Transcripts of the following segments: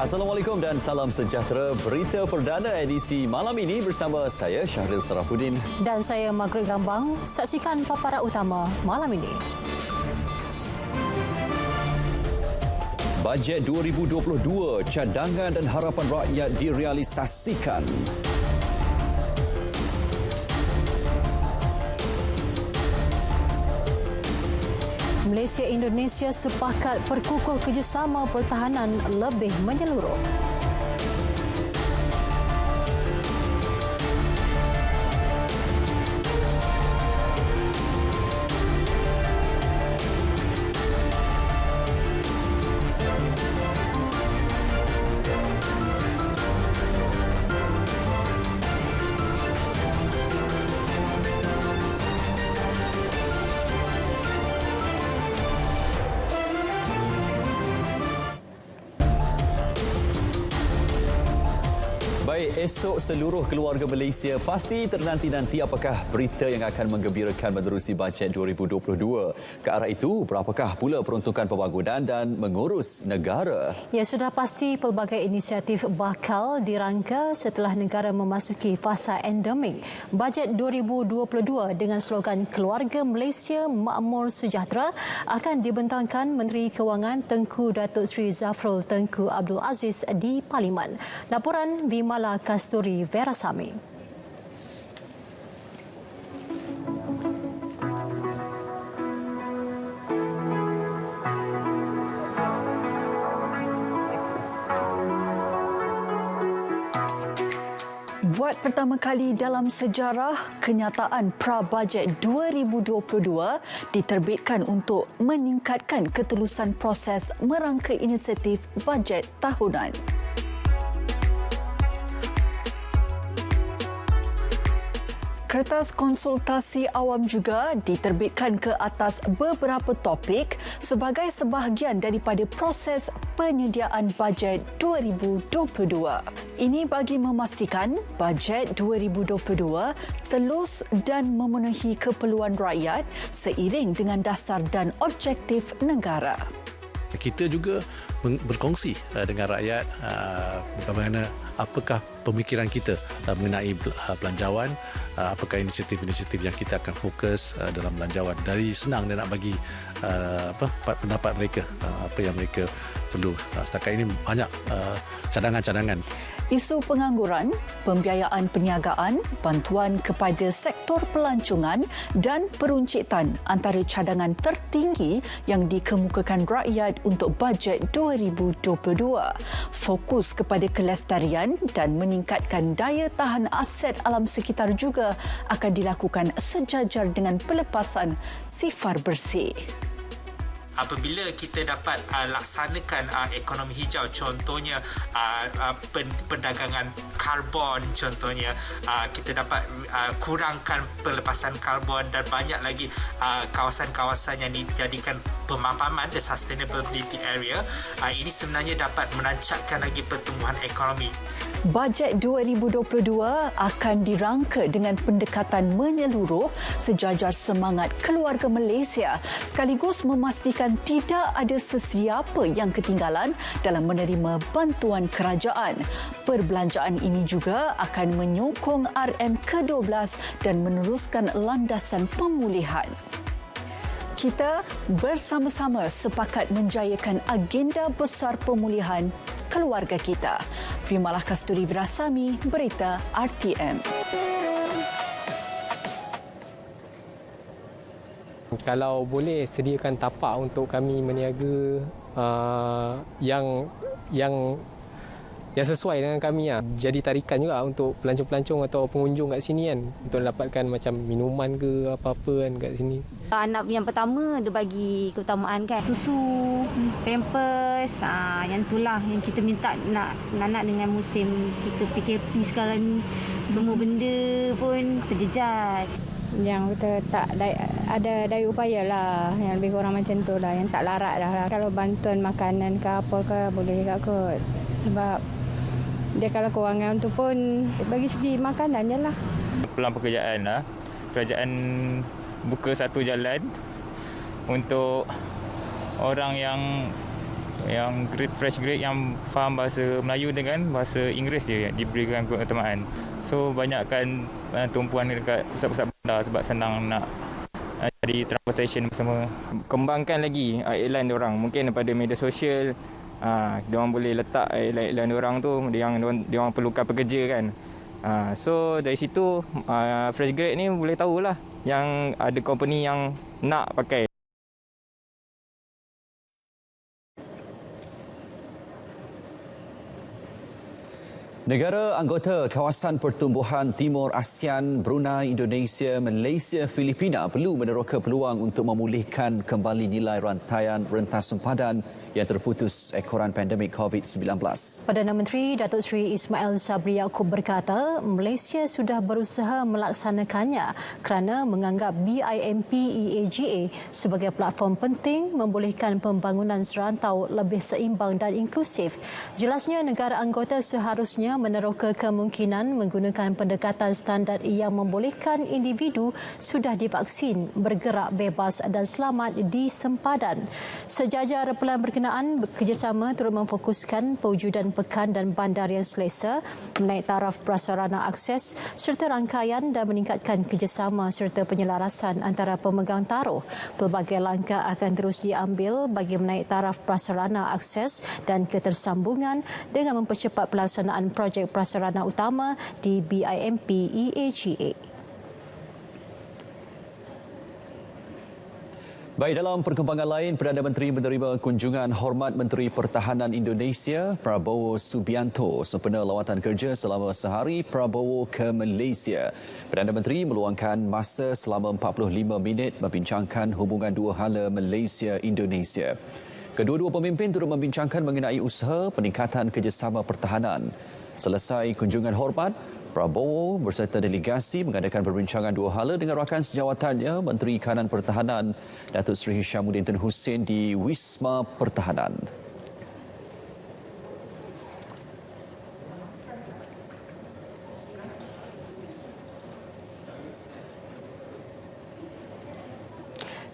Assalamualaikum dan salam sejahtera. Berita perdana edisi malam ini bersama saya Syahril Sarafuddin dan saya Margaret Gambang. Saksikan paparan utama malam ini. Bajet 2022, cadangan dan harapan rakyat direalisasikan. Malaysia-Indonesia sepakat perkukuh kerjasama pertahanan lebih menyeluruh. Baik, esok seluruh keluarga Malaysia pasti ternanti-nanti apakah berita yang akan menggembirakan menerusi bajet 2022. Ke arah itu, berapakah pula peruntukan pembangunan dan mengurus negara? Ya, sudah pasti pelbagai inisiatif bakal dirangka setelah negara memasuki fasa endemik. Bajet 2022 dengan slogan Keluarga Malaysia Makmur Sejahtera akan dibentangkan Menteri Kewangan Tengku Datuk Seri Zafrul Tengku Abdul Aziz di Parlimen. Laporan Bimala Kasturi Verasami. Buat pertama kali dalam sejarah, kenyataan Pra-Bajet 2022 diterbitkan untuk meningkatkan ketulusan proses merangka inisiatif bajet tahunan. Kertas konsultasi awam juga diterbitkan ke atas beberapa topik sebagai sebahagian daripada proses penyediaan bajet 2022. Ini bagi memastikan bajet 2022 telus dan memenuhi keperluan rakyat seiring dengan dasar dan objektif negara. Kita juga berkongsi dengan rakyat bagaimana apakah pemikiran kita mengenai belanjawan, apakah inisiatif-inisiatif yang kita akan fokus dalam belanjawan. Dari senang dia nak bagi pendapat mereka, apa yang mereka perlu. Setakat ini banyak cadangan-cadangan. Isu pengangguran, pembiayaan perniagaan, bantuan kepada sektor pelancongan dan peruncitan antara cadangan tertinggi yang dikemukakan rakyat untuk bajet 2022. Fokus kepada kelestarian dan meningkatkan daya tahan aset alam sekitar juga akan dilakukan sejajar dengan pelepasan sifar bersih. Apabila kita dapat laksanakan ekonomi hijau, contohnya perdagangan karbon, contohnya kita dapat kurangkan pelepasan karbon dan banyak lagi kawasan-kawasan yang dijadikan pemapaman, the sustainability area, ini sebenarnya dapat merancangkan lagi pertumbuhan ekonomi. Bajet 2022 akan dirangka dengan pendekatan menyeluruh sejajar semangat keluarga Malaysia sekaligus memastikan tidak ada sesiapa yang ketinggalan dalam menerima bantuan kerajaan. Perbelanjaan ini juga akan menyokong RM ke-12 dan meneruskan landasan pemulihan. Kita bersama-sama sepakat menjayakan agenda besar pemulihan keluarga kita. Bimala Kasturi Verasami, Berita RTM. Kalau boleh sediakan tapak untuk kami meniaga yang sesuai dengan kami lah. Jadi tarikan juga untuk pelancong-pelancong atau pengunjung kat sini kan, untuk dapatkan macam minuman ke apa-apa kan kat sini. Anak yang pertama dia bagi keutamaan kan, susu, pampers, yang itulah yang kita minta nak dengan musim kita PKP sekarang ni. Semua benda pun terjejas. Yang kita tak ada daya upaya lah, yang lebih kurang macam tu lah, yang tak larat dah. Kalau bantuan makanan ke apa ke boleh juga kot. Sebab dia kalau kewangan tu pun bagi segi makanan je lah. Peluang pekerjaan lah. Kerajaan buka satu jalan untuk orang yang yang grade fresh grade yang faham bahasa Melayu dengan bahasa Inggeris je diberikan keutamaan. So banyakkan tumpuan dekat pusat-pusat bandar sebab senang nak jadi transportation semua. Kembangkan lagi iklan diorang, mungkin daripada media sosial. Diorang boleh letak iklan diorang tu yang diorang perlukan pekerja kan. So dari situ fresh grade ni boleh tahulah yang ada company yang nak pakai. Negara anggota Kawasan Pertumbuhan Timur ASEAN, Brunei, Indonesia, Malaysia, Filipina perlu meneroka peluang untuk memulihkan kembali nilai rantaian rentas sempadan yang terputus ekoran pandemik COVID-19. Perdana Menteri Datuk Seri Ismail Sabri Yaakob berkata Malaysia sudah berusaha melaksanakannya kerana menganggap BIMP EAGA sebagai platform penting membolehkan pembangunan serantau lebih seimbang dan inklusif. Jelasnya negara anggota seharusnya meneroka kemungkinan menggunakan pendekatan standard yang membolehkan individu sudah divaksin bergerak bebas dan selamat di sempadan. Sejajar pelan berkenaan, kerjasama turut memfokuskan pewujudan pekan dan bandar yang selesa, menaik taraf prasarana akses serta rangkaian dan meningkatkan kerjasama serta penyelarasan antara pemegang taruh. Pelbagai langkah akan terus diambil bagi menaik taraf prasarana akses dan ketersambungan dengan mempercepat pelaksanaan projek prasarana utama di BIMP EAGA. Baik, dalam perkembangan lain, Perdana Menteri menerima kunjungan hormat Menteri Pertahanan Indonesia Prabowo Subianto sempena lawatan kerja selama sehari Prabowo ke Malaysia. Perdana Menteri meluangkan masa selama 45 minit membincangkan hubungan dua hala Malaysia-Indonesia. Kedua-dua pemimpin turut membincangkan mengenai usaha peningkatan kerjasama pertahanan. Selesai kunjungan hormat, Prabowo berserta delegasi mengadakan perbincangan dua hala dengan rakan sejawatannya Menteri Kanan Pertahanan Datuk Seri Hishamuddin Tun Hussein di Wisma Pertahanan.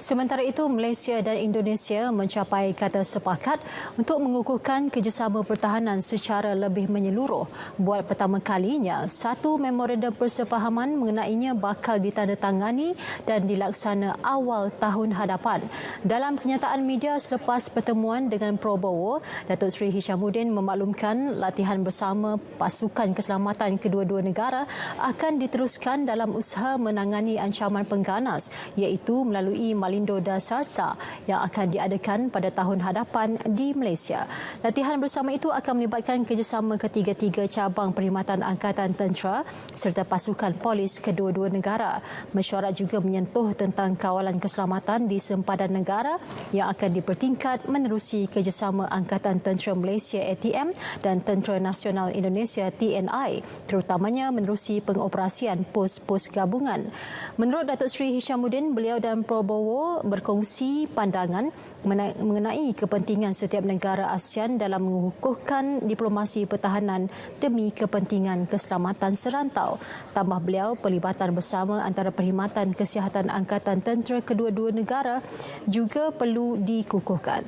Sementara itu, Malaysia dan Indonesia mencapai kata sepakat untuk mengukuhkan kerjasama pertahanan secara lebih menyeluruh. Buat pertama kalinya, satu memorandum persefahaman mengenainya bakal ditandatangani dan dilaksana awal tahun hadapan. Dalam kenyataan media selepas pertemuan dengan Prabowo, Datuk Seri Hishamuddin memaklumkan latihan bersama pasukan keselamatan kedua-dua negara akan diteruskan dalam usaha menangani ancaman pengganas iaitu melalui Malindo Dasarsa yang akan diadakan pada tahun hadapan di Malaysia. Latihan bersama itu akan melibatkan kerjasama ketiga-tiga cabang perkhidmatan angkatan tentera serta pasukan polis kedua-dua negara. Mesyuarat juga menyentuh tentang kawalan keselamatan di sempadan negara yang akan dipertingkat menerusi kerjasama Angkatan Tentera Malaysia ATM dan Tentera Nasional Indonesia TNI, terutamanya menerusi pengoperasian pos-pos gabungan. Menurut Datuk Seri Hishamuddin, beliau dan Prabowo berkongsi pandangan mengenai kepentingan setiap negara ASEAN dalam mengukuhkan diplomasi pertahanan demi kepentingan keselamatan serantau. Tambah beliau, pelibatan bersama antara perkhidmatan kesihatan angkatan tentera kedua-dua negara juga perlu dikukuhkan.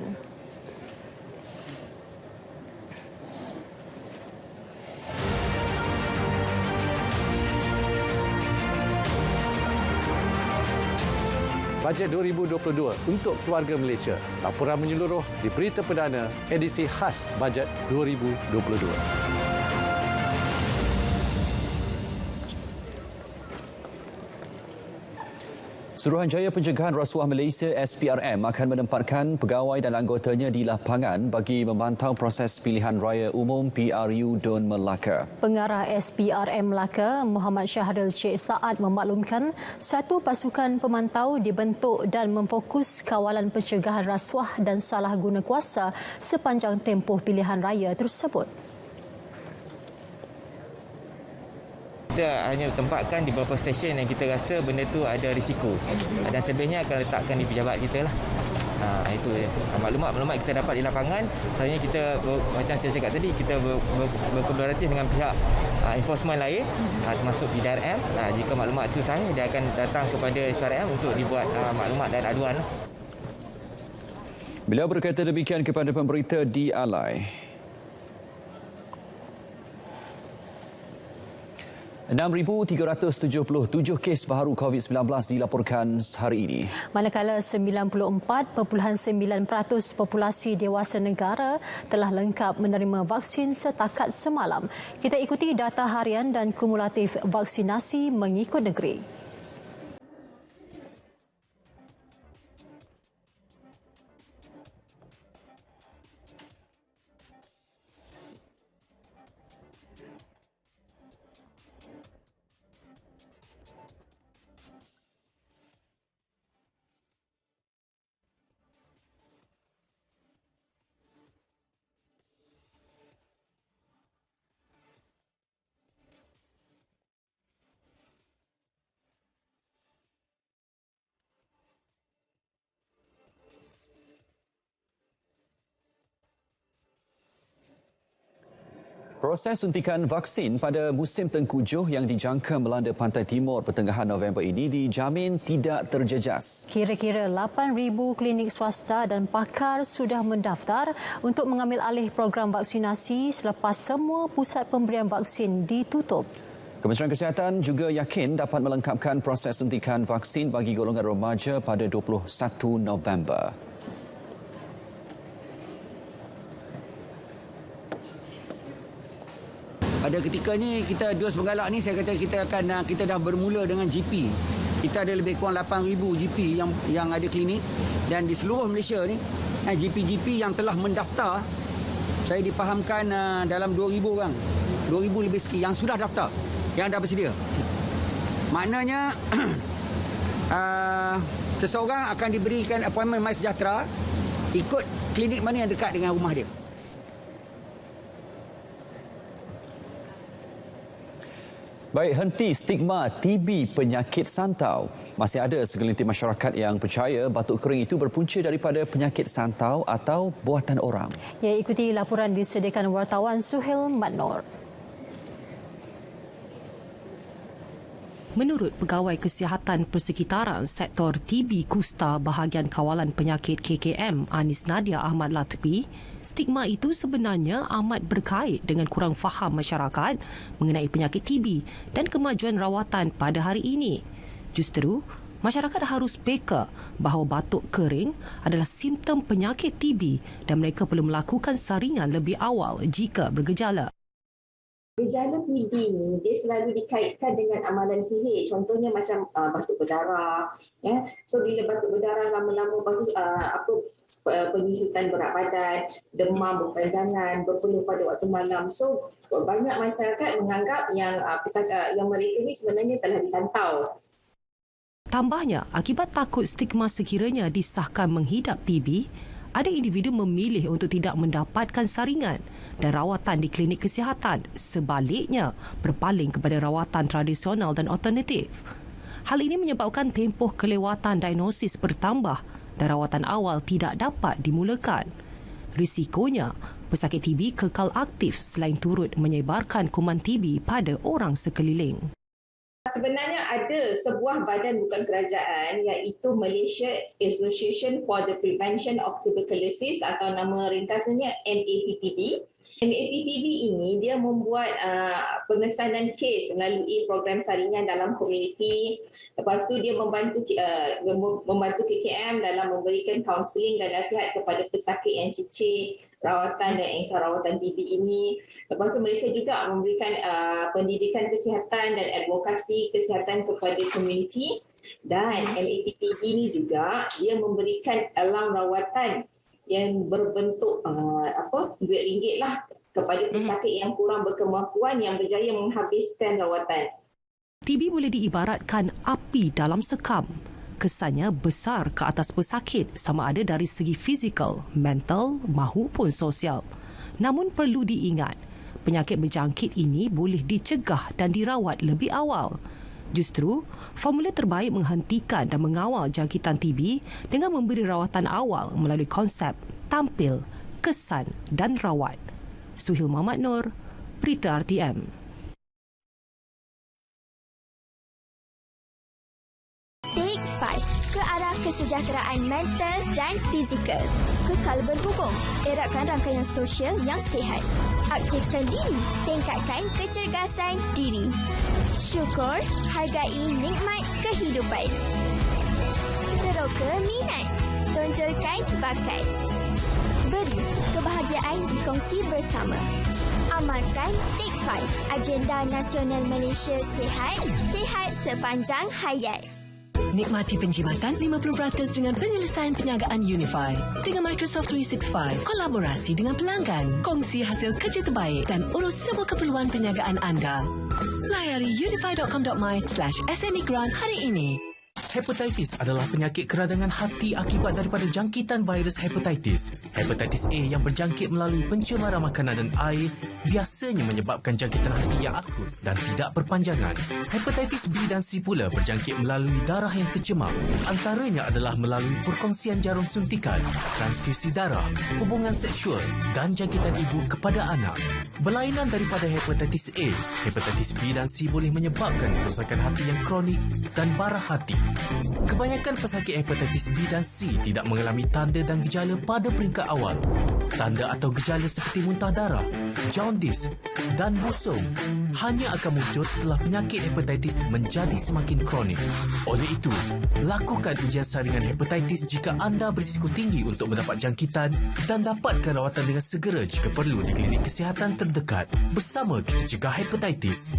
Bajet 2022 untuk keluarga Malaysia. Laporan menyeluruh di Berita Perdana edisi khas Bajet 2022. Suruhanjaya Pencegahan Rasuah Malaysia SPRM akan menempatkan pegawai dan anggotanya di lapangan bagi memantau proses pilihan raya umum PRU Dun Melaka. Pengarah SPRM Melaka, Muhammad Syahril Sheikh Saad memaklumkan satu pasukan pemantau dibentuk dan memfokus kawalan pencegahan rasuah dan salah guna kuasa sepanjang tempoh pilihan raya tersebut. Kita hanya tempatkan di beberapa stesen yang kita rasa benda tu ada risiko dan selebihnya akan letakkan di pejabat kita lah. Itu maklumat kita dapat di lapangan. Sebenarnya kita macam saya cakap tadi, kita berkolaboratif dengan pihak enforcement lain termasuk PDRM. Jika maklumat itu sahih, dia akan datang kepada SPRM untuk dibuat maklumat dan aduan. Beliau berkata demikian kepada pemberita di Alai. 6,377 kes baharu COVID-19 dilaporkan hari ini. Manakala 94.9% populasi dewasa negara telah lengkap menerima vaksin setakat semalam. Kita ikuti data harian dan kumulatif vaksinasi mengikut negeri. Proses suntikan vaksin pada musim tengkujuh yang dijangka melanda pantai timur pertengahan November ini dijamin tidak terjejas. Kira-kira 8,000 klinik swasta dan pakar sudah mendaftar untuk mengambil alih program vaksinasi selepas semua pusat pemberian vaksin ditutup. Kementerian Kesihatan juga yakin dapat melengkapkan proses suntikan vaksin bagi golongan remaja pada 21 November. Pada ketika ni kita dos penggalak ni saya kata kita dah bermula dengan GP. Kita ada lebih kurang 8,000 GP yang ada klinik dan di seluruh Malaysia ni GP-GP yang telah mendaftar saya difahamkan dalam 2,000 orang. 2,000 lebih sikit yang sudah daftar, yang dah bersedia. Maknanya seseorang akan diberikan appointment MySejahtera ikut klinik mana yang dekat dengan rumah dia. Baik, henti stigma TB penyakit santau. Masih ada segelintir masyarakat yang percaya batuk kering itu berpunca daripada penyakit santau atau buatan orang. Ya, ikuti laporan disediakan wartawan Suhail Matnor. Menurut Pegawai Kesihatan Persekitaran Sektor TB Kusta Bahagian Kawalan Penyakit KKM Anis Nadia Ahmad Latbi, stigma itu sebenarnya amat berkait dengan kurang faham masyarakat mengenai penyakit TB dan kemajuan rawatan pada hari ini. Justru, masyarakat harus peka bahawa batuk kering adalah simptom penyakit TB dan mereka perlu melakukan saringan lebih awal jika bergejala. Gejala TB ni dia selalu dikaitkan dengan amalan sihir. Contohnya macam batuk berdarah, ya. So bila batuk berdarah lama-lama lepas tu penyusutan berat badan, demam berpanjangan, berpeluh pada waktu malam. So banyak masyarakat menganggap yang mereka ni sebenarnya telah disantau. Tambahnya, akibat takut stigma sekiranya disahkan menghidap TB, ada individu memilih untuk tidak mendapatkan saringan dan rawatan di klinik kesihatan, sebaliknya berpaling kepada rawatan tradisional dan alternatif. Hal ini menyebabkan tempoh kelewatan diagnosis bertambah dan rawatan awal tidak dapat dimulakan. Risikonya, pesakit TB kekal aktif selain turut menyebarkan kuman TB pada orang sekeliling. Sebenarnya ada sebuah badan bukan kerajaan iaitu Malaysia Association for the Prevention of Tuberculosis atau nama ringkasannya MAPTB. MAPTB ini dia membuat pengesanan kes melalui program saringan dalam komuniti. Lepas tu dia membantu KKM dalam memberikan kaunseling dan nasihat kepada pesakit yang cicit rawatan dan engkau rawatan TB ini. Lepas tu mereka juga memberikan pendidikan kesihatan dan advokasi kesihatan kepada komuniti. Dan MAPTB ini juga dia memberikan alam rawatan yang berbentuk RM2 lah kepada pesakit yang kurang berkemampuan yang berjaya menghabiskan rawatan. TB boleh diibaratkan api dalam sekam. Kesannya besar ke atas pesakit sama ada dari segi fizikal, mental mahupun sosial. Namun perlu diingat, penyakit berjangkit ini boleh dicegah dan dirawat lebih awal. Justru, formula terbaik menghentikan dan mengawal jangkitan TB dengan memberi rawatan awal melalui konsep tampil, kesan dan rawat. Suhail Muhammad Nur, Berita RTM. Take 5 ke arah kesejahteraan mental dan fizikal. Kekal berhubung, eratkan rangkaian sosial yang sihat. Aktifkan diri, tingkatkan kecergasan diri. Syukur, hargai nikmat kehidupan. Teroka minat, tonjolkan bakat. Beri, kebahagiaan dikongsi bersama. Amalkan Take 5, Agenda Nasional Malaysia Sihat, sihat sepanjang hayat. Nikmati penjimatan 50% dengan penyelesaian perniagaan Unify. Dengan Microsoft 365, kolaborasi dengan pelanggan, kongsi hasil kerja terbaik dan urus semua keperluan perniagaan anda. Layari unify.com.my/SME Grant hari ini. Hepatitis adalah penyakit keradangan hati akibat daripada jangkitan virus hepatitis. Hepatitis A yang berjangkit melalui pencemaran makanan dan air biasanya menyebabkan jangkitan hati yang akut dan tidak berpanjangan. Hepatitis B dan C pula berjangkit melalui darah yang tercemar. Antaranya adalah melalui perkongsian jarum suntikan, transfusi darah, hubungan seksual dan jangkitan ibu kepada anak. Berlainan daripada hepatitis A, hepatitis B dan C boleh menyebabkan kerosakan hati yang kronik dan bara hati. Kebanyakan pesakit hepatitis B dan C tidak mengalami tanda dan gejala pada peringkat awal. Tanda atau gejala seperti muntah darah, jaundice dan busung hanya akan muncul setelah penyakit hepatitis menjadi semakin kronik. Oleh itu, lakukan ujian saringan hepatitis jika anda berisiko tinggi untuk mendapat jangkitan dan dapatkan rawatan dengan segera jika perlu di klinik kesihatan terdekat. Bersama kita cegah hepatitis.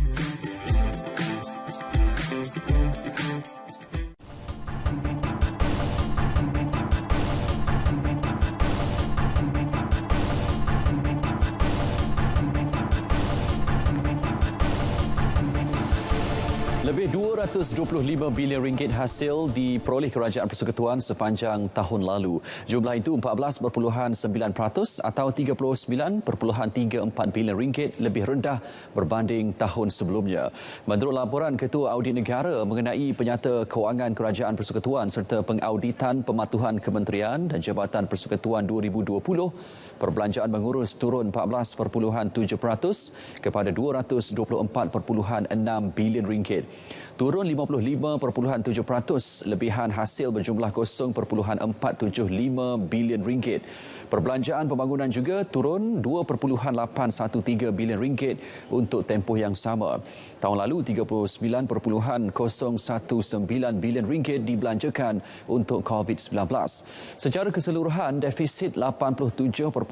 Lebih 225 bilion ringgit hasil diperoleh Kerajaan Persekutuan sepanjang tahun lalu. Jumlah itu 14.9% atau 39.34 bilion ringgit lebih rendah berbanding tahun sebelumnya. Menurut laporan Ketua Audit Negara mengenai penyata kewangan Kerajaan Persekutuan serta pengauditan pematuhan Kementerian dan Jabatan Persekutuan 2020, perbelanjaan mengurus turun 14.7% kepada 224.6 bilion ringgit. Turun 55.7%, lebihan hasil berjumlah 0.475 bilion ringgit. Perbelanjaan pembangunan juga turun 2.813 bilion ringgit untuk tempoh yang sama. Tahun lalu 39.019 bilion ringgit dibelanjakan untuk COVID-19. Secara keseluruhan, defisit 87.645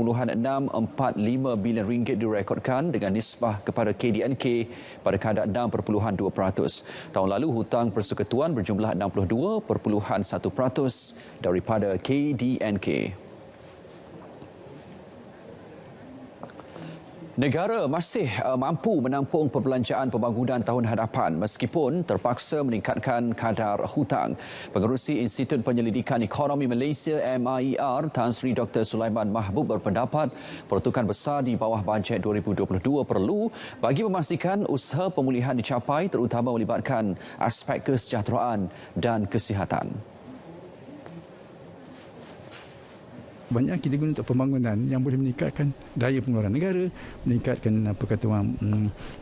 bilion ringgit direkodkan dengan nisbah kepada KDNK pada kadar 6.2%. Tahun lalu hutang persekutuan berjumlah 62.1% daripada KDNK. Negara masih mampu menampung perbelanjaan pembangunan tahun hadapan meskipun terpaksa meningkatkan kadar hutang. Pengerusi Institut Penyelidikan Ekonomi Malaysia MIER, Tan Sri Dr. Sulaiman Mahbub berpendapat peruntukan besar di bawah bajet 2022 perlu bagi memastikan usaha pemulihan dicapai, terutama melibatkan aspek kesejahteraan dan kesihatan. Banyak kita guna untuk pembangunan yang boleh meningkatkan daya pengeluaran negara, meningkatkan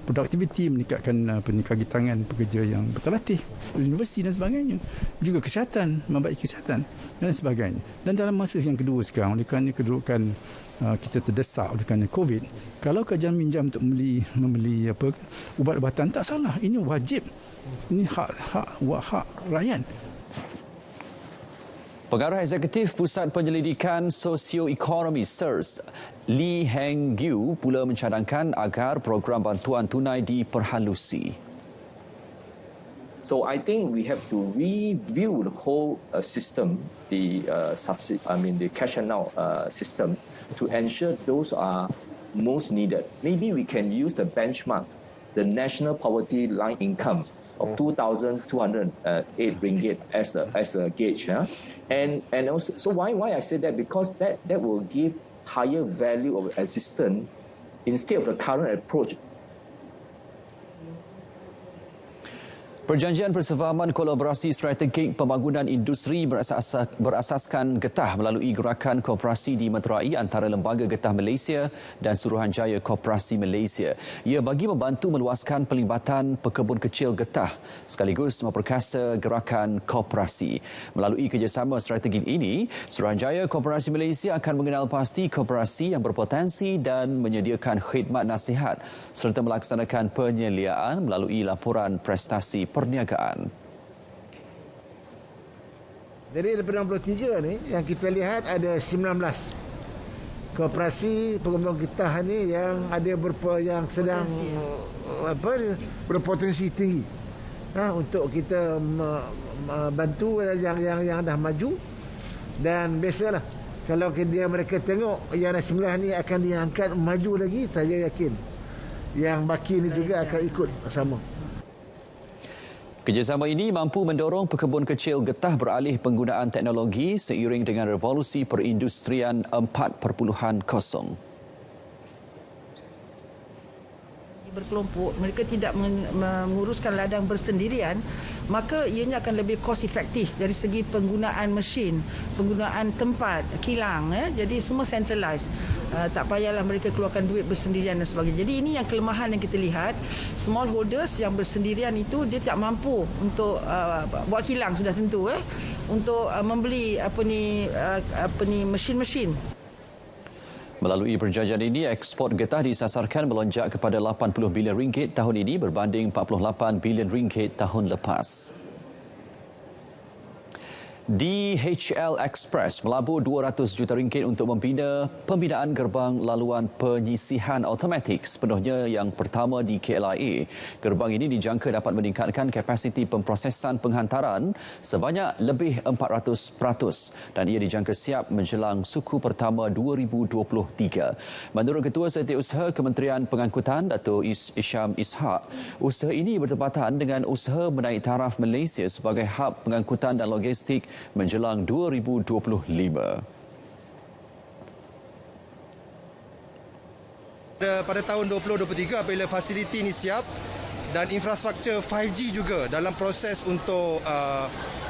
produktiviti, meningkatkan kaki tangan pekerja yang berterlatih, universiti dan sebagainya. Juga kesihatan, membaiki kesihatan dan sebagainya. Dan dalam masa yang kedua sekarang, oleh kerana kedudukan kita terdesak oleh kerana COVID, kalau kerajaan minjam untuk membeli ubat-ubatan, tak salah. Ini wajib. Ini hak rakyat. Pengarah Eksekutif Pusat Penyelidikan Sosioekonomi SERS, Lee Heng Gyu pula mencadangkan agar program bantuan tunai diperhalusi. So I think we have to review the whole system, the cash and out system, to ensure those are most needed. Maybe we can use the benchmark, the national poverty line income of 2,208 ringgit as a gauge. And also, so why I say that? Because that will give higher value of assistance instead of the current approach. Perjanjian Persefahaman Kolaborasi Strategik Pembangunan Industri berasaskan getah melalui gerakan koperasi dimeterai antara Lembaga Getah Malaysia dan Suruhanjaya Koperasi Malaysia. Ia bagi membantu meluaskan pelibatan pekebun kecil getah sekaligus memperkasa gerakan koperasi. Melalui kerjasama strategik ini, Suruhanjaya Koperasi Malaysia akan mengenal pasti koperasi yang berpotensi dan menyediakan khidmat nasihat serta melaksanakan penyeliaan melalui laporan prestasi perniagaan. Jadi daripada 63 ni yang kita lihat ada 19 koperasi pengembang getah ni yang ada yang sedang berpotensi tinggi untuk kita bantu yang dah maju. Dan biasalah kalau mereka tengok yang 19 ni akan diangkat maju lagi, saya yakin yang baki ni juga akan ikut sama. Kerjasama ini mampu mendorong pekebun kecil getah beralih penggunaan teknologi seiring dengan revolusi perindustrian 4.0. Berkelompok, mereka tidak menguruskan ladang bersendirian, maka ianya akan lebih cost efektif dari segi penggunaan mesin, penggunaan tempat, kilang. Jadi semua centralized. Tak payahlah mereka keluarkan duit bersendirian dan sebagainya. Jadi ini yang kelemahan yang kita lihat. Smallholders yang bersendirian itu dia tak mampu untuk buat kilang sudah tentu untuk membeli mesin-mesin. Melalui perjanjian ini, ekspor getah disasarkan melonjak kepada 80 bilion ringgit tahun ini berbanding 48 bilion ringgit tahun lepas. DHL Express melabur 200 juta ringgit untuk membina pembinaan gerbang laluan penyisihan automatik sepenuhnya yang pertama di KLIA. Gerbang ini dijangka dapat meningkatkan kapasiti pemprosesan penghantaran sebanyak lebih 400% dan ia dijangka siap menjelang suku pertama 2023. Menurut Ketua Setiausaha Kementerian Pengangkutan Dato' Isham Ishak, usaha ini bertepatan dengan usaha menaik taraf Malaysia sebagai hub pengangkutan dan logistik menjelang 2025. Pada tahun 2023 apabila fasiliti ini siap dan infrastruktur 5G juga dalam proses untuk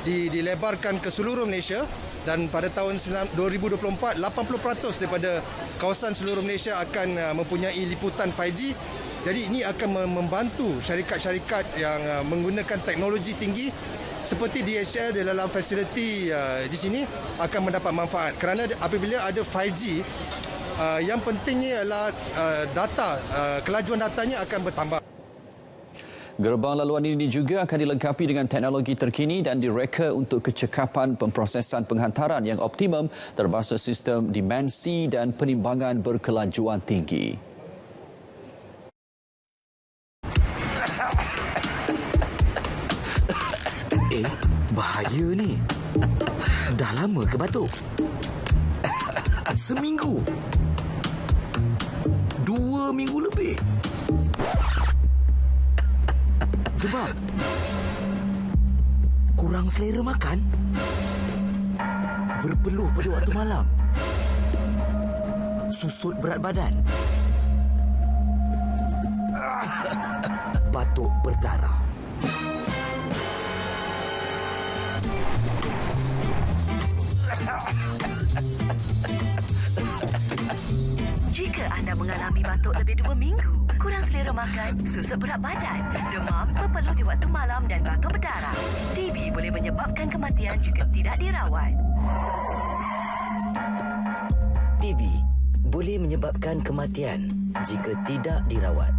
dilebarkan ke seluruh Malaysia, dan pada tahun 2024 80% daripada kawasan seluruh Malaysia akan mempunyai liputan 5G. Jadi ini akan membantu syarikat-syarikat yang menggunakan teknologi tinggi seperti DHL di dalam fasiliti di sini akan mendapat manfaat, kerana apabila ada 5G yang pentingnya ialah data, kelajuan datanya akan bertambah. Gerbang laluan ini juga akan dilengkapi dengan teknologi terkini dan direka untuk kecekapan pemprosesan penghantaran yang optimum termasuk sistem dimensi dan penimbangan berkelajuan tinggi. Bahaya ni. Dah lama ke batuk? Seminggu. 2 minggu lebih. Demam. Kurang selera makan. Berpeluh pada waktu malam. Susut berat badan. Batuk berdarah. Jika anda mengalami batuk lebih 2 minggu, kurang selera makan, susut berat badan, demam, berpeluh di waktu malam dan batuk berdarah, TB boleh menyebabkan kematian jika tidak dirawat. TB boleh menyebabkan kematian jika tidak dirawat.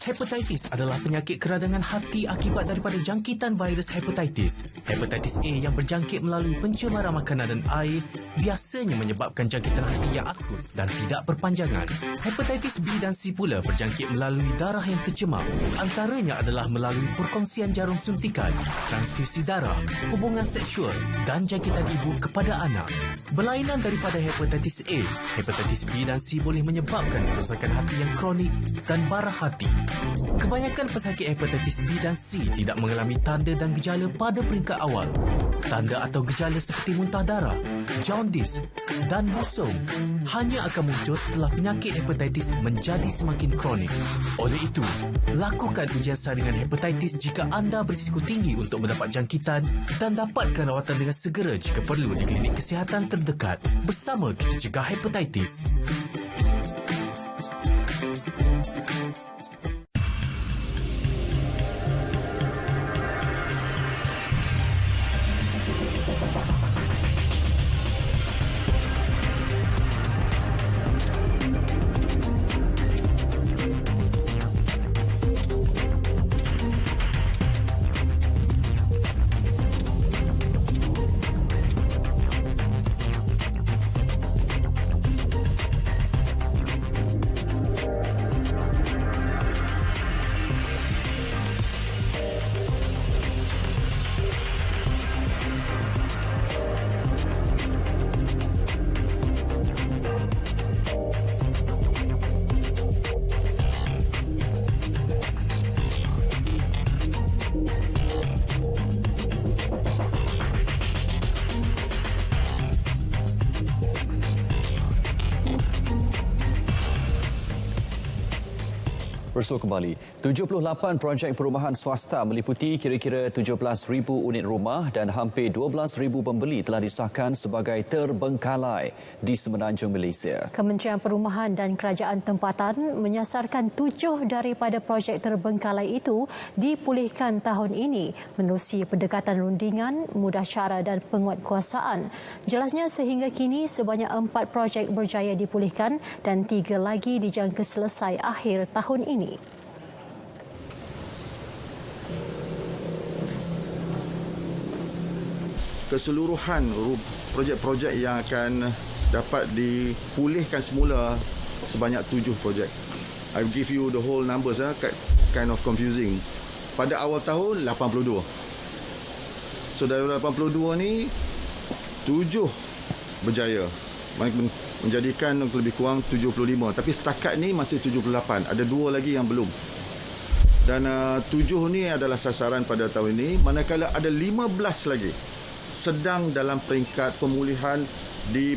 Hepatitis adalah penyakit keradangan hati akibat daripada jangkitan virus hepatitis. Hepatitis A yang berjangkit melalui pencemaran makanan dan air biasanya menyebabkan jangkitan hati yang akut dan tidak berpanjangan. Hepatitis B dan C pula berjangkit melalui darah yang tercemar. Antaranya adalah melalui perkongsian jarum suntikan, transfusi darah, hubungan seksual dan jangkitan ibu kepada anak. Berlainan daripada hepatitis A, hepatitis B dan C boleh menyebabkan kerosakan hati yang kronik dan bara hati. Kebanyakan pesakit hepatitis B dan C tidak mengalami tanda dan gejala pada peringkat awal. Tanda atau gejala seperti muntah darah, jaundice dan busung hanya akan muncul setelah penyakit hepatitis menjadi semakin kronik. Oleh itu, lakukan ujian saringan hepatitis jika anda berisiko tinggi untuk mendapat jangkitan dan dapatkan rawatan dengan segera jika perlu di klinik kesihatan terdekat. Bersama kita cegah hepatitis. Bersua kembali, 78 projek perumahan swasta meliputi kira-kira 17,000 unit rumah dan hampir 12,000 pembeli telah disahkan sebagai terbengkalai di Semenanjung Malaysia. Kementerian Perumahan dan Kerajaan Tempatan menyasarkan 7 daripada projek terbengkalai itu dipulihkan tahun ini menerusi pendekatan rundingan, mudah cara dan penguatkuasaan. Jelasnya sehingga kini sebanyak 4 projek berjaya dipulihkan dan 3 lagi dijangka selesai akhir tahun ini. Keseluruhan projek-projek yang akan dapat dipulihkan semula sebanyak 7 projek. I give you the whole numbers, kind of confusing. Pada awal tahun 82. So dari 82 ni 7 berjaya. Menjadikan lebih kurang 75. Tapi setakat ni masih 78. Ada 2 lagi yang belum. Dan 7 ni adalah sasaran pada tahun ini. Manakala ada 15 lagi sedang dalam peringkat pemulihan di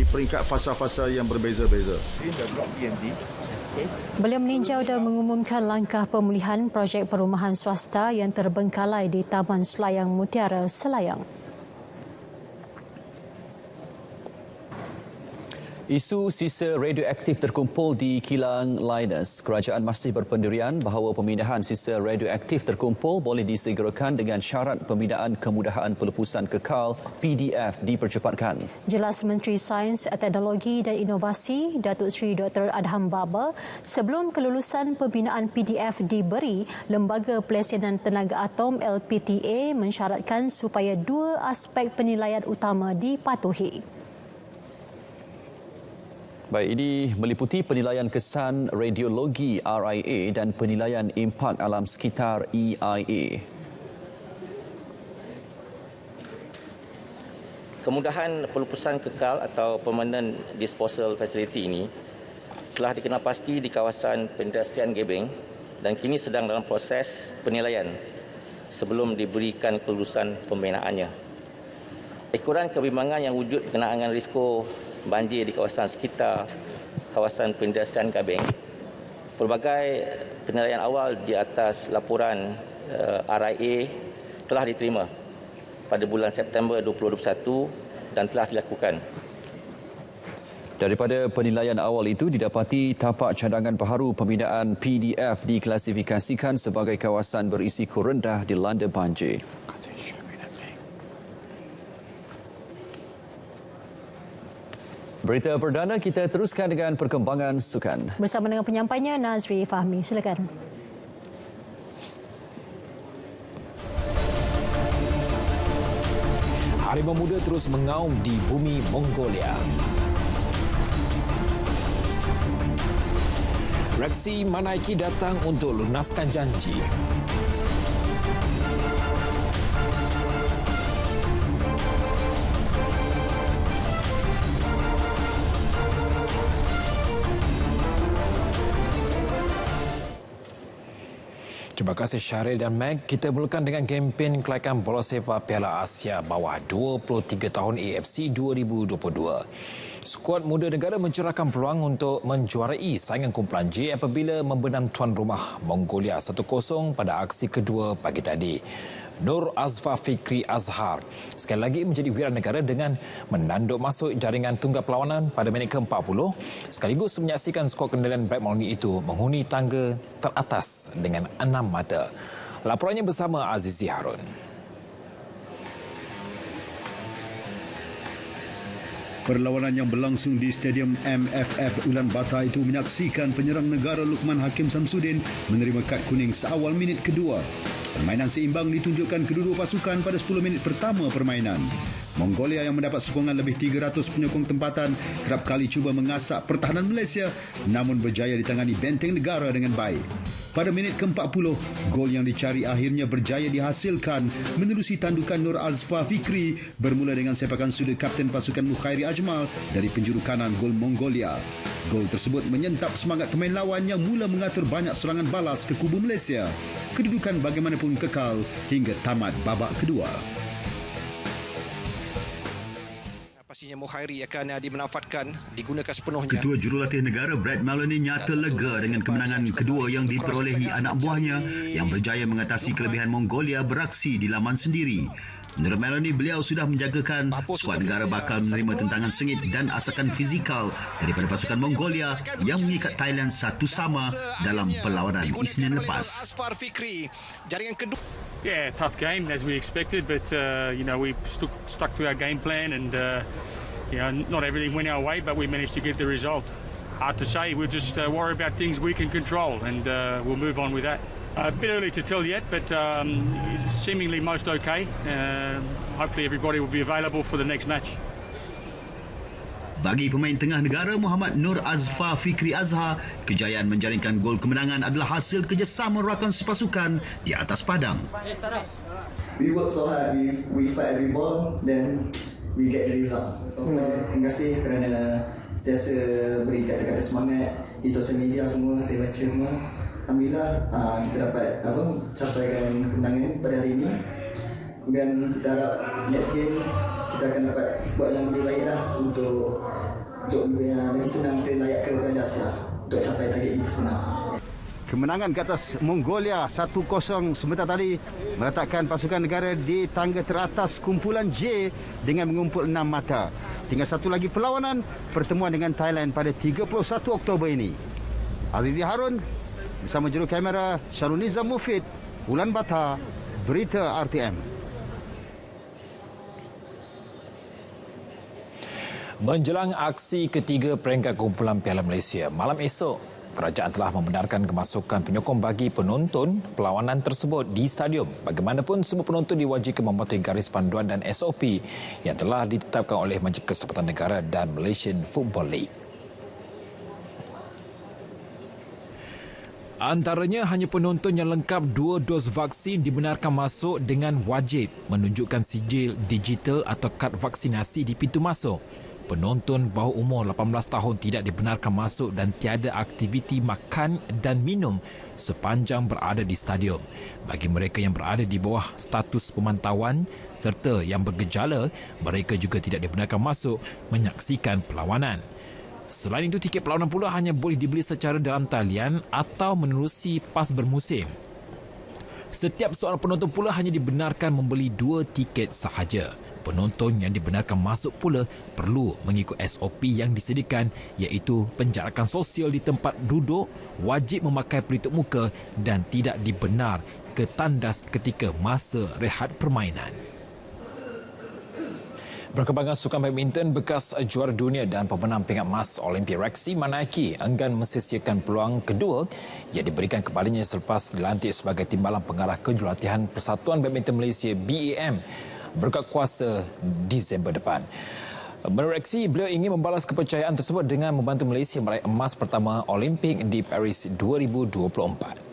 peringkat fasa-fasa yang berbeza-beza. Beliau meninjau dan mengumumkan langkah pemulihan projek perumahan swasta yang terbengkalai di Taman Selayang Mutiara, Selayang. Isu sisa radioaktif terkumpul di kilang Lynas. Kerajaan masih berpendirian bahawa pemindahan sisa radioaktif terkumpul boleh disegerakan dengan syarat pembinaan kemudahan pelepasan kekal PDF dipercepatkan. Jelas Menteri Sains, Teknologi dan Inovasi Datuk Seri Dr. Adham Baba, sebelum kelulusan pembinaan PDF diberi, Lembaga Pelesianan Tenaga Atom LPTA mensyaratkan supaya 2 aspek penilaian utama dipatuhi. Baik, ini meliputi penilaian kesan radiologi RIA dan penilaian impak alam sekitar EIA. Kemudahan pelepasan kekal atau Permanent Disposal Facility ini telah dikenal pasti di kawasan perindustrian Gebeng dan kini sedang dalam proses penilaian sebelum diberikan kelulusan pembinaannya. Ukuran kebimbangan yang wujud berkenaan dengan risiko banjir di kawasan sekitar kawasan perindustrian Gebeng. Pelbagai penilaian awal di atas laporan RIA telah diterima pada bulan September 2021 dan telah dilakukan. Daripada penilaian awal itu didapati tapak cadangan baharu pembinaan PDF diklasifikasikan sebagai kawasan berisiko rendah dilanda banjir. Berita perdana, kita teruskan dengan perkembangan sukan. Bersama dengan penyampainya Nazri Fahmi. Silakan. Harimau muda terus mengaum di bumi Mongolia. Reaksi Manaiki datang untuk lunaskan janji. Terima kasih Syaril dan Meg. Kita mulakan dengan kempen kelaikan bola sepak Piala Asia bawah 23 tahun AFC 2022. Skuad muda negara mencerahkan peluang untuk menjuarai saingan kumpulan J apabila membenam tuan rumah Mongolia 1-0 pada aksi kedua pagi tadi. Nur Azfar Fikri Azhar sekali lagi menjadi wira negara dengan menanduk masuk jaringan tunggal perlawanan pada minit ke-40 sekaligus menyaksikan skor kendalian Brad Maloney itu menghuni tangga teratas dengan 6 mata. Laporannya bersama Azizi Harun. Perlawanan yang berlangsung di Stadium MFF Ulaanbaatar itu menyaksikan penyerang negara Lukman Hakim Samsudin menerima kad kuning seawal minit kedua. Permainan seimbang ditunjukkan kedua-dua pasukan pada 10 minit pertama permainan. Mongolia yang mendapat sokongan lebih 300 penyokong tempatan kerap kali cuba mengasak pertahanan Malaysia namun berjaya ditangani benteng negara dengan baik. Pada minit ke-40, gol yang dicari akhirnya berjaya dihasilkan menerusi tandukan Nur Azfar Fikri bermula dengan sepakan sudut kapten pasukan Mukhairi Ajmal dari penjuru kanan gol Mongolia. Gol tersebut menyentap semangat pemain lawan yang mula mengatur banyak serangan balas ke kubu Malaysia. Kedudukan bagaimanapun kekal hingga tamat babak kedua. Pastinya Mukhairi akan dimanfaatkan, digunakan sepenuhnya. Ketua Jurulatih Negara Brad Maloney nyata lega dengan kemenangan kedua yang diperolehi anak buahnya yang berjaya mengatasi kelebihan Mongolia beraksi di laman sendiri. Menurut Maloney, beliau sudah menjagakan skuad negara bakal menerima tentangan sengit dan asakan fizikal daripada pasukan Mongolia yang mengikat Thailand 1-1 dalam perlawanan Isnin lepas. Yeah, tough game as we expected, but we stuck to our game plan, and not everything went our way, but we managed to get the result. Hard to say. We'll just worry about things we can control, and we'll move on with that. A bit early to tell yet, but seemingly most okay. Hopefully everybody will be available for the next match. Bagi pemain tengah negara Muhammad Nur Azfar Fikri Azhar, kejayaan menjaringkan gol kemenangan adalah hasil kerjasama rakan sepasukan di atas padang. We work so hard, we fight every ball, then we get the result. So terima kasih kerana sentiasa beri kata-kata semangat di sosial media semua, saya baca semua. Alhamdulillah kita dapat capaikan kemenangan pada hari ini. Kemudian kita harap next game kita akan dapat buat yang lebih baik lah untuk lagi senang kita layak ke Piala Asia untuk capai target ini senang. Kemenangan ke atas Mongolia 1-0 sebentar tadi meletakkan pasukan negara di tangga teratas kumpulan J dengan mengumpul 6 mata. Tinggal satu lagi perlawanan pertemuan dengan Thailand pada 31 Oktober ini. Azizi Harun bersama juru kamera Syarul Nizam Mufid, Ulaanbaatar, Berita RTM. Menjelang aksi ketiga peringkat kumpulan Piala Malaysia malam esok, kerajaan telah membenarkan kemasukan penyokong bagi penonton perlawanan tersebut di stadium. Bagaimanapun, semua penonton diwajibkan mematuhi garis panduan dan SOP yang telah ditetapkan oleh Majlis Kesempatan Negara dan Malaysian Football League. Antaranya, hanya penonton yang lengkap 2 dos vaksin dibenarkan masuk dengan wajib menunjukkan sijil digital atau kad vaksinasi di pintu masuk. Penonton bawah umur 18 tahun tidak dibenarkan masuk dan tiada aktiviti makan dan minum sepanjang berada di stadium. Bagi mereka yang berada di bawah status pemantauan serta yang bergejala, mereka juga tidak dibenarkan masuk menyaksikan perlawanan. Selain itu, tiket perlawanan pula hanya boleh dibeli secara dalam talian atau menerusi pas bermusim. Setiap seorang penonton pula hanya dibenarkan membeli 2 tiket sahaja. Penonton yang dibenarkan masuk pula perlu mengikut SOP yang disediakan, iaitu penjarakan sosial di tempat duduk, wajib memakai pelitup muka dan tidak dibenar ke tandas ketika masa rehat permainan. Perkembangan sukan badminton, bekas juara dunia dan pemenang pingat emas Olimpik Reaksi Manaiki enggan mensia-siakan peluang kedua yang diberikan kepadanya selepas dilantik sebagai timbalan pengarah kejurulatihan Persatuan Badminton Malaysia BAM. berkat kuasa Disember depan. Menurut Reksi, beliau ingin membalas kepercayaan tersebut dengan membantu Malaysia meraih emas pertama Olimpik di Paris 2024.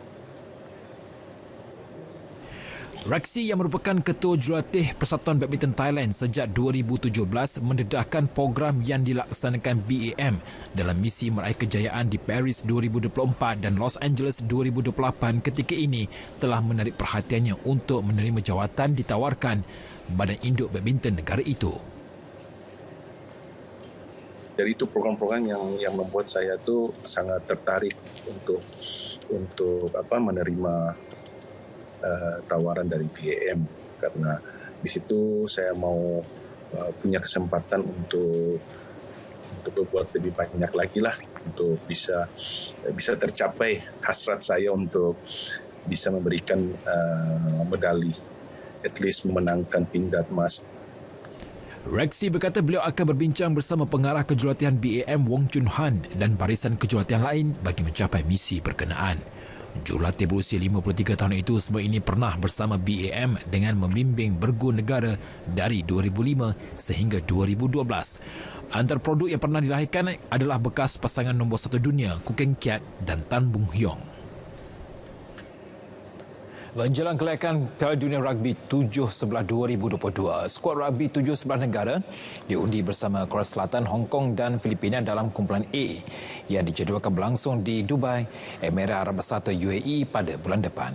Reksi yang merupakan Ketua Jurulatih Persatuan Badminton Thailand sejak 2017 mendedahkan program yang dilaksanakan BAM dalam misi meraih kejayaan di Paris 2024 dan Los Angeles 2028 ketika ini telah menarik perhatiannya untuk menerima jawatan ditawarkan Badan Induk Badminton negara itu. Jadi itu program-program yang membuat saya tu sangat tertarik untuk menerima tawaran dari BAM, karena di situ saya mau punya kesempatan untuk berbuat lebih banyak lagi lah, untuk bisa tercapai hasrat saya untuk bisa memberikan medali, at least memenangkan pingat emas. Reksi berkata beliau akan berbincang bersama pengarah kejurulatihan BAM Wong Chun Han dan barisan kejurulatihan lain bagi mencapai misi berkenaan. Jurulatih berusia 53 tahun itu semua ini pernah bersama BAM dengan membimbing bergu negara dari 2005 sehingga 2012. Antara produk yang pernah dilahirkan adalah bekas pasangan nombor 1 dunia Koo Keng Kiat dan Tan Bung Hyong. Menjelang kelayakan Piala Dunia Rugby 7/11 2022, skuad rugby 7/11 negara diundi bersama Korea Selatan, Hong Kong dan Filipina dalam kumpulan A yang dijadualkan berlangsung di Dubai, Emirat Arab Bersatu UAE pada bulan depan.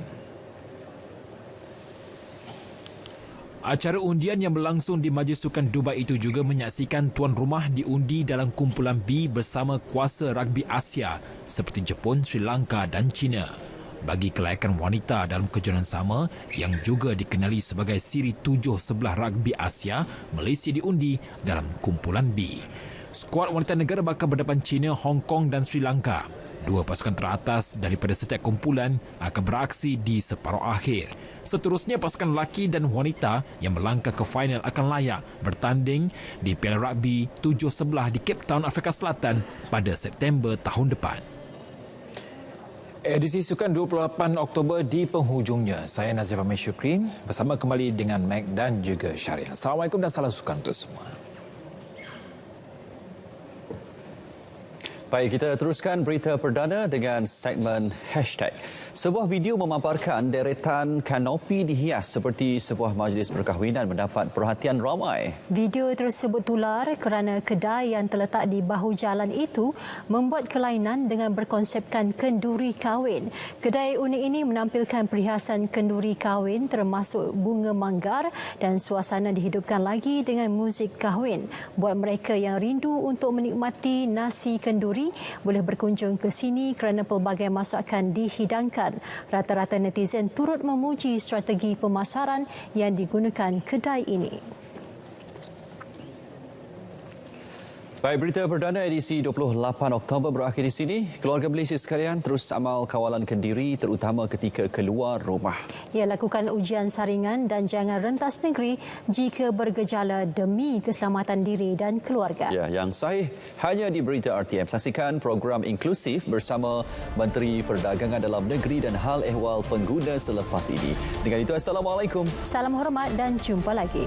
Acara undian yang berlangsung di Majlis Sukan Dubai itu juga menyaksikan tuan rumah diundi dalam kumpulan B bersama kuasa rugby Asia seperti Jepun, Sri Lanka dan China. Bagi kelayakan wanita dalam kejuaraan sama yang juga dikenali sebagai Siri 7/11 Rugby Asia, Malaysia diundi dalam kumpulan B. Skuad wanita negara bakal berdepan China, Hong Kong dan Sri Lanka. Dua pasukan teratas daripada setiap kumpulan akan beraksi di separuh akhir. Seterusnya pasukan lelaki dan wanita yang melangkah ke final akan layak bertanding di Piala Rugby 7/11 di Cape Town, Afrika Selatan pada September tahun depan. Edisi Sukan 28 Oktober di penghujungnya. Saya Nazif Ahmed Syukri bersama kembali dengan Mac dan juga Syariah. Assalamualaikum dan salam sukan untuk semua. Baik, kita teruskan berita perdana dengan segmen Hashtag. Sebuah video memaparkan deretan kanopi dihias seperti sebuah majlis perkahwinan mendapat perhatian ramai. Video tersebut tular kerana kedai yang terletak di bahu jalan itu membuat kelainan dengan berkonsepkan kenduri kahwin. Kedai unik ini menampilkan perhiasan kenduri kahwin termasuk bunga manggar dan suasana dihidupkan lagi dengan muzik kahwin. Buat mereka yang rindu untuk menikmati nasi kenduri, boleh berkunjung ke sini kerana pelbagai masakan dihidangkan. Rata-rata netizen turut memuji strategi pemasaran yang digunakan kedai ini. Baik, berita perdana edisi 28 Oktober berakhir di sini. Keluarga Malaysia sekalian, terus amal kawalan kendiri terutama ketika keluar rumah. Ya, lakukan ujian saringan dan jangan rentas negeri jika bergejala demi keselamatan diri dan keluarga. Ya, yang sahih hanya di Berita RTM. Saksikan program inklusif bersama Menteri Perdagangan Dalam Negeri dan hal ehwal pengguna selepas ini. Dengan itu, Assalamualaikum. Salam hormat dan jumpa lagi.